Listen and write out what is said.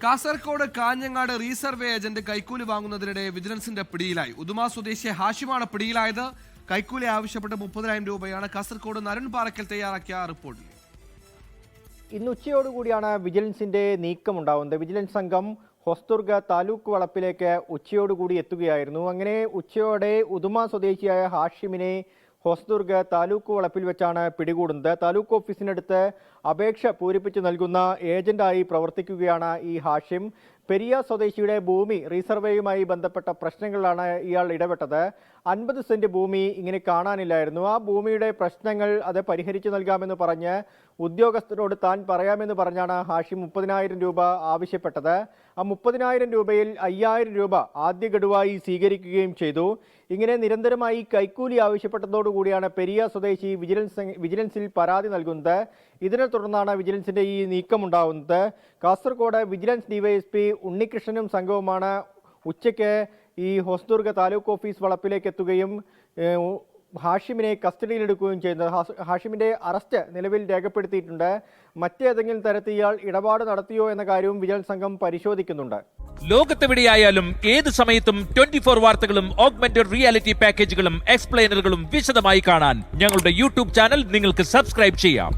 Kasaragod Kanhangad resurvey agent കൈക്കൂലി വാങ്ങുന്നതിനിടെ വിജിലൻസിന്റെ പിടിയിലായി. ഉദുമ സ്വദേശി ഹാഷിമാണ് പിടിയിലായത്. കൈക്കൂലി ആവശ്യപ്പെട്ട് 30,000 രൂപയാണ് കാസർകോട് നരൻ പാറക്കൽ തയ്യാറാക്കിയ റിപ്പോർട്ടിൽ. ഇന്ന് ഉച്ചയോടുകൂടിയാണ് വിജിലൻസിന്റെ നീക്കമുണ്ടാവുന്നത്. വിജിലൻസ് സംഘം ഹൊസ്ദുർഗ് താലൂക്ക് വളപ്പിലേക്ക് ഉച്ചയോടുകൂടി എത്തുകയായിരുന്നു. അങ്ങനെ ഉച്ചയോടെ ഉദുമ സ്വദേശിയായ ഹാഷിമിനെ ഹൊസ്ദുർഗ് താലൂക്ക് വളപ്പിൽ വെച്ചാണ് പിടികൂടുന്നത്. താലൂക്ക് ഓഫീസിനടുത്ത് അപേക്ഷ പൂരിപ്പിച്ച് നൽകുന്ന ഏജന്റായി പ്രവർത്തിക്കുകയാണ് ഈ ഹാഷിം. പെരിയ സ്വദേശിയുടെ ഭൂമി റീസർവേയുമായി ബന്ധപ്പെട്ട പ്രശ്നങ്ങളിലാണ് ഇയാൾ ഇടപെട്ടത്. 50 സെന്റ് ഭൂമി ഇങ്ങനെ കാണാനില്ലായിരുന്നു. ആ ഭൂമിയുടെ പ്രശ്നങ്ങൾ അത് പരിഹരിച്ചു നൽകാമെന്ന് പറഞ്ഞ് ഉദ്യോഗസ്ഥരോട് താൻ പറയാമെന്ന് പറഞ്ഞാണ് ഹാഷിം 30,000 രൂപ ആവശ്യപ്പെട്ടത്. ആ 30,000 രൂപയിൽ 5,000 രൂപ ആദ്യ ഗഡുവായി സ്വീകരിക്കുകയും ചെയ്തു. ഇങ്ങനെ നിരന്തരമായി കൈക്കൂലി ആവശ്യപ്പെട്ടതോടുകൂടിയാണ് പെരിയ സ്വദേശി വിജിലൻസിൽ പരാതി നൽകുന്നത്. ഇതിനെ തുടർന്നാണ് വിജിലൻസിന്റെ ഈ നീക്കമുണ്ടാവുന്നത്. കാസർഗോഡ് വിജിലൻസ് ഡിവൈഎസ്പി ഉണ്ണികൃഷ്ണനും സംഘവുമാണ് ഉച്ചയ്ക്ക് ഈ ഹൊസ്ദുർഗ് താലൂക്ക് ഓഫീസ് വളപ്പിലേക്ക് എത്തുകയും ഹാഷിമിനെ കസ്റ്റഡിയിലെടുക്കുകയും ചെയ്യുന്നത്. ഹാഷിമിന്റെ അറസ്റ്റ് നിലവിൽ രേഖപ്പെടുത്തിയിട്ടുണ്ട്. മറ്റേതെങ്കിലും തരത്തിൽ ഇയാൾ ഇടപാട് നടത്തിയോ എന്ന കാര്യവും വിജിലൻസ് സംഘം പരിശോധിക്കുന്നുണ്ട്. ലോകത്തെവിടെയായാലും ഏത് സമയത്തും 24 വാർത്തകളും ഓഗ്മെന്റഡ് റിയാലിറ്റി പാക്കേജുകളും എക്സ്പ്ലെയിനറുകളും വിശദമായി കാണാൻ ഞങ്ങളുടെ യൂട്യൂബ് ചാനൽ നിങ്ങൾക്ക് സബ്സ്ക്രൈബ് ചെയ്യാം.